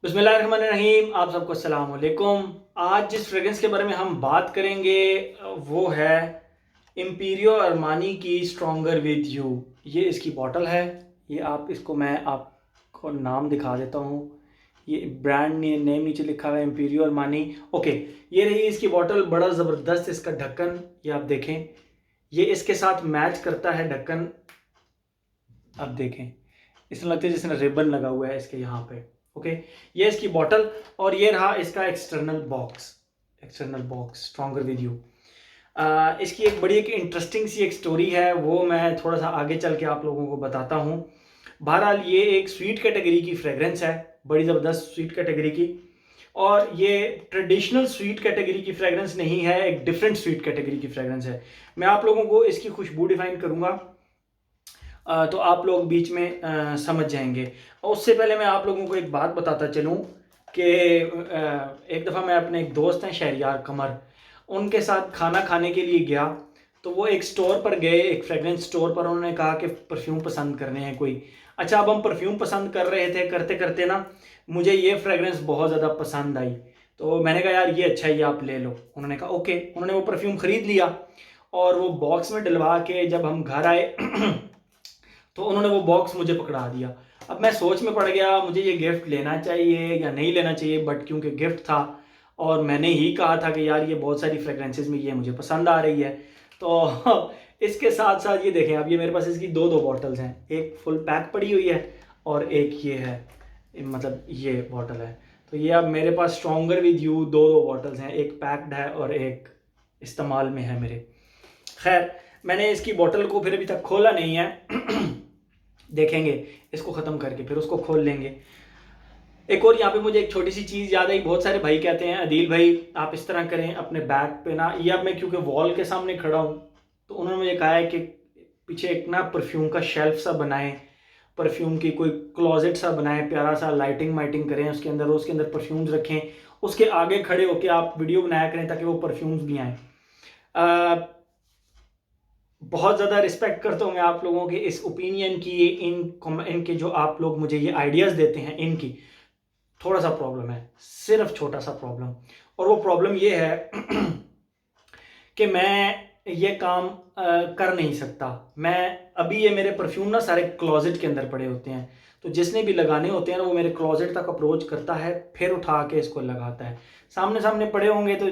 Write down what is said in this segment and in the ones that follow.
बिस्मिल्लाहिर्रहमानिर्रहीम। आप सबको अस्सलाम वालेकुम। आज जिस फ्रेग्रेंस के बारे में हम बात करेंगे वो है इम्पीरियो अरमानी की स्ट्रॉन्गर विद यू। ये इसकी बॉटल है। ये आप इसको मैं आपको नाम दिखा देता हूँ। ये ब्रांड नेम नीचे लिखा हुआ है इम्पीरियो अरमानी। ओके, ये रही इसकी बॉटल। बड़ा ज़बरदस्त इसका ढक्कन, ये आप देखें। ये इसके साथ मैच करता है ढक्कन। आप देखें, इसमें लगता है जिसने रिबन लगा हुआ है इसके यहाँ पे। ओके, ये इसकी बॉटल और ये रहा इसका external box stronger with you. इसकी एक बड़ी एक इंटरेस्टिंग सी एक स्टोरी है, वो मैं थोड़ा सा आगे चल के आप लोगों को बताता हूँ। बहरहाल ये एक स्वीट कैटेगरी की फ्रेग्रेंस है, बड़ी ज़बरदस्त स्वीट कैटेगरी की। और ये ट्रेडिशनल स्वीट कैटेगरी की फ्रेग्रेंस नहीं है, एक डिफरेंट स्वीट कैटेगरी की फ्रेग्रेंस है। मैं आप लोगों को इसकी खुशबू डिफाइन करूँगा तो आप लोग बीच में समझ जाएंगे। और उससे पहले मैं आप लोगों को एक बात बताता चलूँ कि एक दफ़ा मैं अपने एक दोस्त हैं शहरियार कमर, उनके साथ खाना खाने के लिए गया। तो वो एक स्टोर पर गए, एक फ्रेगरेंस स्टोर पर। उन्होंने कहा कि परफ्यूम पसंद करने हैं कोई। अच्छा, अब हम परफ्यूम पसंद कर रहे थे, करते करते ना मुझे ये फ्रेगरेंस बहुत ज़्यादा पसंद आई। तो मैंने कहा यार ये अच्छा है, ये आप ले लो। उन्होंने कहा ओके। उन्होंने वो परफ्यूम ख़रीद लिया और वो बॉक्स में डलवा के जब हम घर आए तो उन्होंने वो बॉक्स मुझे पकड़ा दिया। अब मैं सोच में पड़ गया, मुझे ये गिफ्ट लेना चाहिए या नहीं लेना चाहिए। बट क्योंकि गिफ्ट था और मैंने ही कहा था कि यार ये बहुत सारी फ्रेग्रेंसेस में ये मुझे पसंद आ रही है, तो इसके साथ साथ ये देखें, अब ये मेरे पास इसकी दो दो बॉटल्स हैं। एक फुल पैक पड़ी हुई है और एक ये है, मतलब ये बॉटल है। तो ये अब मेरे पास स्ट्रॉन्गर विद यू दो दो बॉटल्स हैं, एक पैक्ड है और एक इस्तेमाल में है मेरे। खैर, मैंने इसकी बोतल को फिर अभी तक खोला नहीं है। देखेंगे इसको ख़त्म करके फिर उसको खोल लेंगे। एक और यहाँ पे मुझे एक छोटी सी चीज़ याद आई। बहुत सारे भाई कहते हैं अदील भाई आप इस तरह करें अपने बैग पे ना, या मैं क्योंकि वॉल के सामने खड़ा हूँ तो उन्होंने मुझे कहा है कि पीछे एक ना परफ्यूम का शेल्फ सा बनाएं, परफ्यूम की कोई क्लोजेट सा बनाएं, प्यारा सा लाइटिंग माइटिंग करें उसके अंदर, उसके अंदर परफ्यूम्स रखें, उसके आगे खड़े होकर आप वीडियो बनाया करें ताकि वो परफ्यूम्स भी आएँ। बहुत ज़्यादा रिस्पेक्ट करता हूँ मैं आप लोगों के इस ओपिनियन की, इनके जो आप लोग मुझे ये आइडियाज़ देते हैं इनकी। थोड़ा सा प्रॉब्लम है, सिर्फ छोटा सा प्रॉब्लम। और वो प्रॉब्लम ये है कि मैं ये काम कर नहीं सकता। मैं अभी ये मेरे परफ्यूम ना सारे क्लोजेट के अंदर पड़े होते हैं, तो जिसने भी लगाने होते हैं ना वो मेरे क्लोजेट तक अप्रोच करता है, फिर उठा के इसको लगाता है। सामने सामने पड़े होंगे तो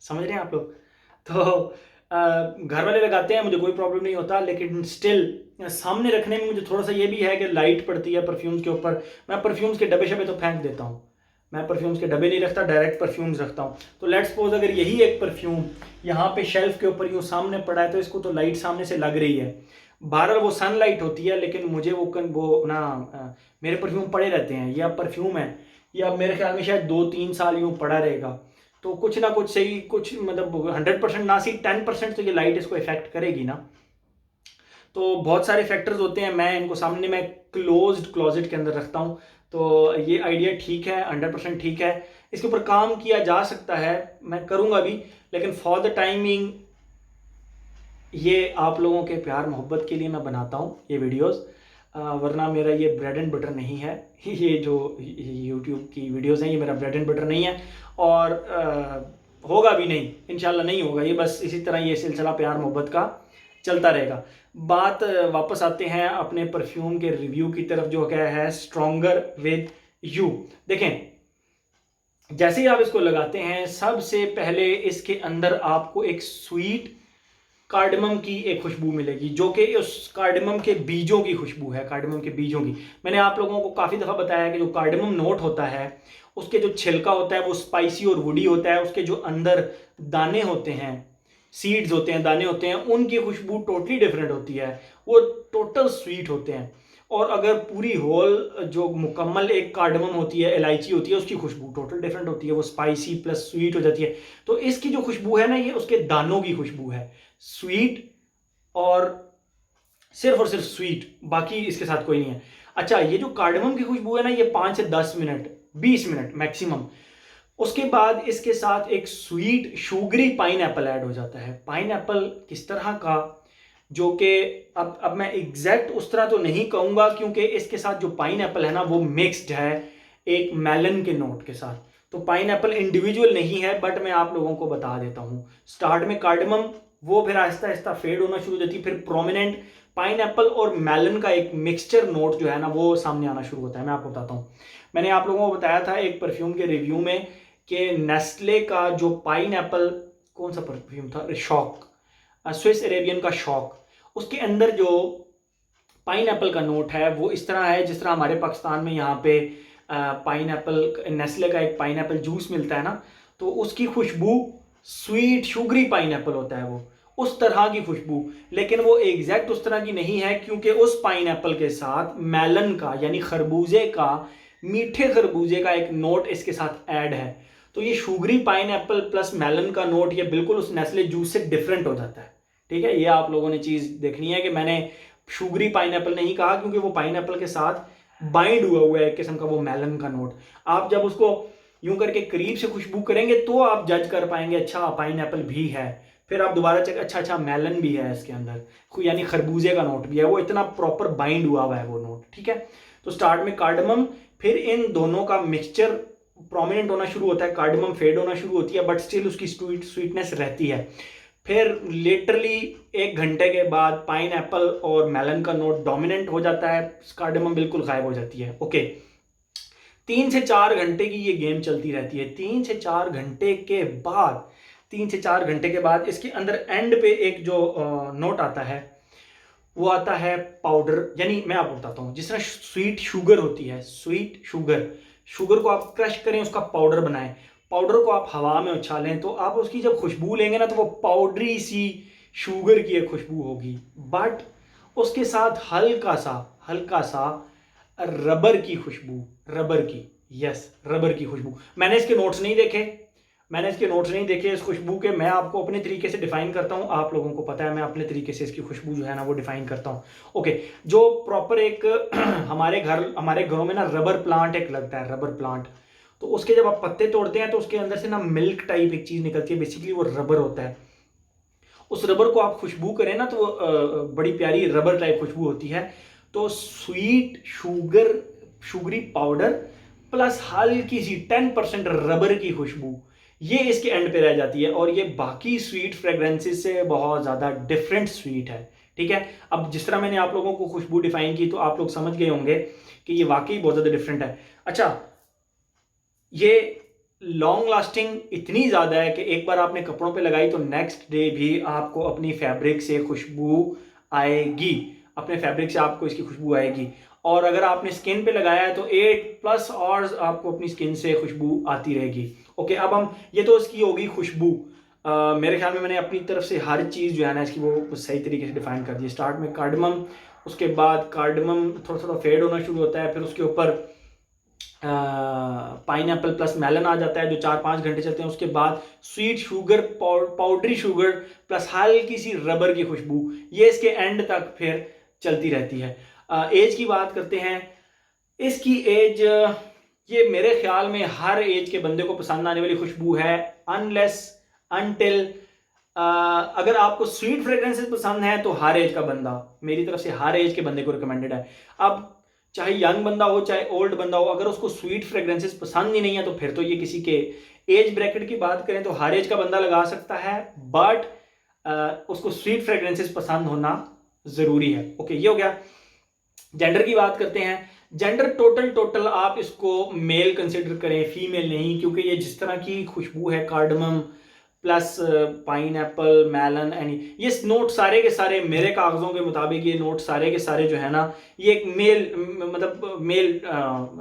समझ रहे हैं आप लोग। तो घर वाले लगाते हैं, मुझे कोई प्रॉब्लम नहीं होता, लेकिन स्टिल सामने रखने में मुझे थोड़ा सा ये भी है कि लाइट पड़ती है परफ्यूम्स के ऊपर। मैं परफ्यूम्स के डब्बे शब्बे तो फेंक देता हूँ, मैं परफ्यूम्स के डब्बे नहीं रखता, डायरेक्ट परफ्यूम्स रखता हूँ। तो लेट्स सपोज अगर यही एक परफ्यूम यहाँ पे शेल्फ के ऊपर यूँ सामने पड़ा है तो इसको तो लाइट सामने से लग रही है, बाहर वो सनलाइट होती है, लेकिन मुझे वो ना मेरे परफ्यूम पड़े रहते हैं। ये अब परफ्यूम है, ये अब मेरे ख्याल में शायद 2-3 साल यूँ पड़ा रहेगा। तो कुछ ना कुछ सही, कुछ मतलब 100% ना सी 10% तो ये लाइट इसको इफेक्ट करेगी ना। तो बहुत सारे फैक्टर्स होते हैं, मैं इनको सामने मैं क्लोज्ड क्लोजेट के अंदर रखता हूँ। तो ये आइडिया ठीक है, 100% ठीक है, इसके ऊपर काम किया जा सकता है, मैं करूँगा भी। लेकिन फॉर द टाइमिंग ये आप लोगों के प्यार मोहब्बत के लिए मैं बनाता हूँ ये वीडियोस, वरना मेरा ये ब्रेड एंड बटर नहीं है। ये जो यूट्यूब की वीडियोस हैं ये मेरा ब्रेड एंड बटर नहीं है, और होगा भी नहीं, इंशाल्लाह नहीं होगा ये। बस इसी तरह ये सिलसिला प्यार मोहब्बत का चलता रहेगा। बात वापस आते हैं अपने परफ्यूम के रिव्यू की तरफ, जो क्या है स्ट्रॉन्गर विद यू। देखें, जैसे ही आप इसको लगाते हैं सबसे पहले इसके अंदर आपको एक स्वीट कार्डमम की एक खुशबू मिलेगी, जो कि उस कार्डमम के बीजों की खुशबू है, कार्डमम के बीजों की। मैंने आप लोगों को काफ़ी दफ़ा बताया है कि जो कार्डमम नोट होता है उसके जो छिलका होता है वो स्पाइसी और वुडी होता है, उसके जो अंदर दाने होते हैं, सीड्स होते हैं, दाने होते हैं, उनकी खुशबू टोटली डिफरेंट होती है, वो टोटल स्वीट होते हैं। और अगर पूरी होल जो मुकम्मल एक कार्डमम होती है, इलायची होती है, उसकी खुशबू टोटल डिफरेंट होती है, वो स्पाइसी प्लस स्वीट हो जाती है। तो इसकी जो खुशबू है ना ये उसके दानों की खुशबू है, स्वीट और सिर्फ स्वीट, बाकी इसके साथ कोई नहीं है। अच्छा, ये जो कार्डमम की खुशबू है ना ये 5 से 10 मिनट 20 मिनट मैक्सिमम, उसके बाद इसके साथ एक स्वीट शुगरी पाइन ऐल ऐड हो जाता है। पाइन किस तरह का, जो कि अब मैं एग्जैक्ट उस तरह तो नहीं कहूँगा, क्योंकि इसके साथ जो पाइन एप्पल है ना वो मिक्स्ड है एक मेलन के नोट के साथ। तो पाइन एप्पल इंडिविजुअल नहीं है, बट मैं आप लोगों को बता देता हूँ। स्टार्ट में कार्डमम, वो फिर आहिस्ता आहिस्ता फेड होना शुरू हो जाती है, फिर प्रोमिनेंट पाइन एप्पल और मेलन का एक मिक्सचर नोट जो है ना वो सामने आना शुरू होता है। मैं आपको बताता हूँ, मैंने आप लोगों को बताया था एक परफ्यूम के रिव्यू में कि नेस्ले का जो पाइन एप्पल, कौन सा परफ्यूम था, शॉक, स्विस अरेबियन का शॉक, उसके अंदर जो पाइन एप्पल का नोट है वो इस तरह है जिस तरह हमारे पाकिस्तान में यहाँ पे पाइन एप्पल, नेस्ले का एक पाइन एप्पल जूस मिलता है ना, तो उसकी खुशबू स्वीट शुगरी पाइन एप्पल होता है वो, उस तरह की खुशबू। लेकिन वो एग्जैक्ट उस तरह की नहीं है, क्योंकि उस पाइन एप्पल के साथ मेलन का यानी खरबूजे का, मीठे खरबूजे का एक नोट इसके साथ ऐड है। तो ये sugary pineapple plus melon का नोट ये बिल्कुल उस नेस्ले जूस से डिफरेंट हो जाता है। ठीक है, ये आप लोगों ने चीज़ देखनी है कि मैंने शुगरी पाइनएप्पल नहीं कहा, क्योंकि वो पाइनएप्पल के साथ बाइंड हुआ है एक किस्म का वो मेलन का नोट। आप जब उसको यूं करके करीब से खुशबू करेंगे तो आप जज कर पाएंगे अच्छा पाइनएप्पल भी है। फिर आप दोबारा चेक, अच्छा मेलन भी है इसके अंदर, यानी खरबूजे का नोट भी है, वो इतना प्रॉपर बाइंड हुआ है वो नोट। ठीक है, तो स्टार्ट में कार्डमम, फिर इन दोनों का मिक्सचर प्रोमिनेंट होना शुरू होता है, कार्डमम फेड होना शुरू होती है, बट स्टिल उसकी स्वीटनेस रहती है। फिर लिटरली 1 घंटे के बाद पाइन एप्पल और मेलन का नोट डोमिनेंट हो जाता है, कार्डमम बिल्कुल गायब हो जाती है। ओके, 3 से 4 घंटे की ये गेम चलती रहती है। 3 से 4 घंटे के बाद, 3 से 4 घंटे के बाद इसके अंदर एंड पे एक जो नोट आता है वो आता है पाउडर, यानी मैं आपको बताता हूँ, जिस तरह स्वीट शुगर होती है, स्वीट शुगर, शुगर को आप क्रश करें, उसका पाउडर बनाएं, पाउडर को आप हवा में उछालें, तो आप उसकी जब खुशबू लेंगे ना तो वो पाउडरी सी शुगर की एक खुशबू होगी, बट उसके साथ हल्का सा रबर की खुशबू, रबर की, यस रबर की खुशबू। मैंने इसके नोट्स नहीं देखे, इस खुशबू के। मैं आपको अपने तरीके से डिफाइन करता हूँ, आप लोगों को पता है मैं अपने तरीके से इसकी खुशबू जो है ना वो डिफाइन करता हूँ। ओके, जो प्रॉपर एक हमारे घरों में ना रबर प्लांट एक लगता है, रबर प्लांट, तो उसके जब आप पत्ते तोड़ते हैं तो उसके अंदर से ना मिल्क टाइप एक चीज निकलती है, बेसिकली वो रबर होता है। उस रबर को आप खुशबू करें ना तो बड़ी प्यारी रबर टाइप खुशबू होती है। तो स्वीट शुगरी पाउडर प्लस हल्की सी 10% रबर की खुशबू, ये इसके एंड पे रह जाती है, और ये बाकी स्वीट फ्रेग्रेंसेस से बहुत ज़्यादा डिफरेंट स्वीट है। ठीक है, अब जिस तरह मैंने आप लोगों को खुशबू डिफाइन की तो आप लोग समझ गए होंगे कि ये वाकई बहुत ज़्यादा डिफरेंट है। अच्छा, ये लॉन्ग लास्टिंग इतनी ज़्यादा है कि एक बार आपने कपड़ों पे लगाई तो नेक्स्ट डे भी आपको अपनी फैब्रिक से खुशबू आएगी, अपने फैब्रिक से आपको इसकी खुशबू आएगी। और अगर आपने स्किन पे लगाया है तो 8+ आवर्स आपको अपनी स्किन से खुशबू आती रहेगी। ओके, अब हम, ये तो इसकी होगी खुशबू। मेरे ख्याल में मैंने अपनी तरफ से हर चीज़ जो है ना इसकी वो सही तरीके से डिफाइन कर दी। स्टार्ट में कार्डमम, उसके बाद कार्डमम थोड़ा थोड़ा फेड होना शुरू होता है, फिर उसके ऊपर पाइन एप्पल प्लस मेलन आ जाता है जो 4-5 घंटे चलते हैं। उसके बाद sweet sugar, powdery sugar plus हल्की सी रबर की खुशबू, ये इसके एंड तक फिर चलती रहती है। एज की बात करते हैं, इसकी एज, ये मेरे ख्याल में हर एज के बंदे को पसंद आने वाली खुशबू है, अनलेस अनटिल अगर आपको स्वीट फ्रेग्रेंसेस पसंद है तो हर एज का बंदा, मेरी तरफ से हर एज के बंदे को रिकमेंडेड है। अब चाहे यंग बंदा हो चाहे ओल्ड बंदा हो, अगर उसको स्वीट फ्रेग्रेंसेस पसंद ही नहीं है तो फिर तो ये किसी के एज ब्रैकेट की बात करें तो हर एज का बंदा लगा सकता है, बट उसको स्वीट फ्रेग्रेंसेस पसंद होना जरूरी है। ओके, ये हो गया। जेंडर की बात करते हैं, जेंडर टोटल आप इसको मेल कंसिडर करें, फीमेल नहीं, क्योंकि ये जिस तरह की खुशबू है cardamom plus pineapple melon and ये नोट सारे के सारे मेरे कागजों के मुताबिक ये नोट सारे के सारे जो है ना ये एक मेल, मतलब मेल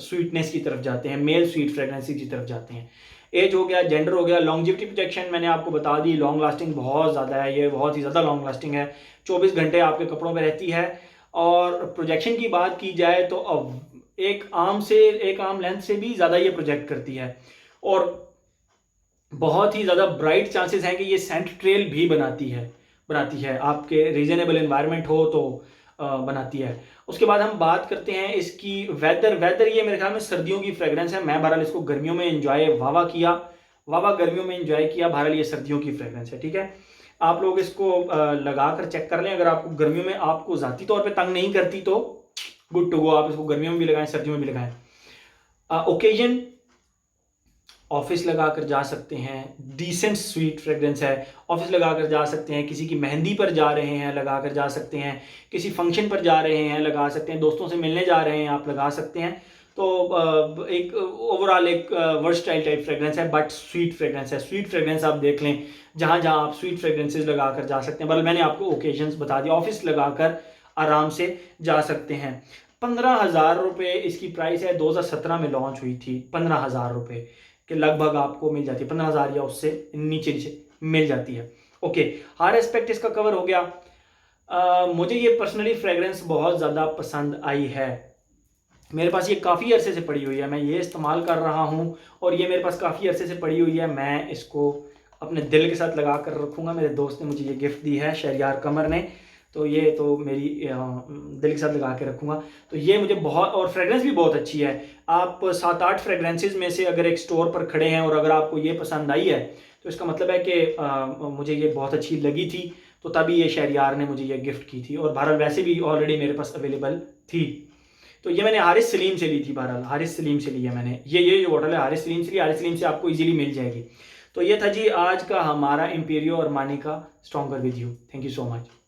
स्वीटनेस की तरफ जाते हैं, मेल स्वीट फ्रेग्रेंसी की तरफ जाते हैं। एज हो गया, जेंडर हो गया, लॉन्जिविटी प्रोटेक्शन मैंने आपको बता दी, लॉन्ग लास्टिंग बहुत ज़्यादा है, ये बहुत ही ज़्यादा लॉन्ग लास्टिंग है, 24 घंटे आपके कपड़ों पर रहती है। और प्रोजेक्शन की बात की जाए तो अब एक आर्म लेंथ से भी ज़्यादा ये प्रोजेक्ट करती है, और बहुत ही ज़्यादा ब्राइट चांसेस हैं कि ये सेंट ट्रेल भी बनाती है आपके रीजनेबल एनवायरनमेंट हो तो बनाती है। उसके बाद हम बात करते हैं इसकी वेदर, ये मेरे ख्याल में सर्दियों की फ्रेग्रेंस है। मैं बहरहाल इसको गर्मियों में एंजॉय वावा गर्मियों में एंजॉय किया, बहरहाल ये सर्दियों की फ्रेग्रेंस है। ठीक है, आप लोग इसको लगा कर चेक कर लें। अगर आपको गर्मियों में आपको ज़ाती तौर पे तंग नहीं करती तो गुड टू गो, आप इसको गर्मियों में भी लगाएं, सर्दियों में भी लगाएं। ओकेजन ऑफिस लगा कर जा सकते हैं, डिसेंट स्वीट फ्रेग्रेंस है, ऑफिस लगा कर जा सकते हैं, किसी की मेहंदी पर जा रहे हैं लगा कर जा सकते हैं, किसी फंक्शन पर जा रहे हैं लगा सकते हैं, दोस्तों से मिलने जा रहे हैं आप लगा सकते हैं। तो एक ओवरऑल एक वर्सटाइल टाइप फ्रेग्रेंस है, बट स्वीट फ्रेग्रेंस है। स्वीट फ्रेग्रेंस आप देख लें, जहाँ जहाँ आप स्वीट फ्रेग्रेंसेज लगा कर जा सकते हैं। बल्कि मैंने आपको ओकेजन्स बता दिया, ऑफिस लगा कर आराम से जा सकते हैं। 15,000 रुपये इसकी प्राइस है, 2017 में लॉन्च हुई थी। 15,000 रुपये के लगभग आपको मिल जाती है, 15,000 या उससे नीचे नीचे मिल जाती है। ओके, हर एस्पेक्ट इसका कवर हो गया। मुझे ये पर्सनली फ्रेग्रेंस बहुत ज़्यादा पसंद आई है। मेरे पास ये काफ़ी अरसे से पड़ी हुई है, मैं ये इस्तेमाल कर रहा हूँ और ये मेरे पास काफ़ी अरसे से पड़ी हुई है। मैं इसको अपने दिल के साथ लगा कर रखूँगा। मेरे दोस्त ने मुझे ये गिफ्ट दी है, शहरियार कमर ने, तो ये तो मेरी दिल के साथ लगा के रखूँगा। तो ये मुझे बहुत, और फ्रेग्रेंस भी बहुत अच्छी है। आप 7-8 फ्रेग्रेंसेस में से अगर एक स्टोर पर खड़े हैं और अगर आपको ये पसंद आई है तो इसका मतलब है कि मुझे ये बहुत अच्छी लगी थी, तो तभी ये शहरियार ने मुझे ये गिफ्ट की थी। और बहरहाल वैसे भी ऑलरेडी मेरे पास अवेलेबल थी। तो ये मैंने हारिस सलीम से ली थी, बहरहाल हारिस सलीम से ली है मैंने। ये जो बॉटल है हारिस सलीम से ली, हारिस सलीम से आपको इजीली मिल जाएगी। तो ये था जी आज का हमारा इम्पीरियो अरमानी का stronger with you. Thank you so much.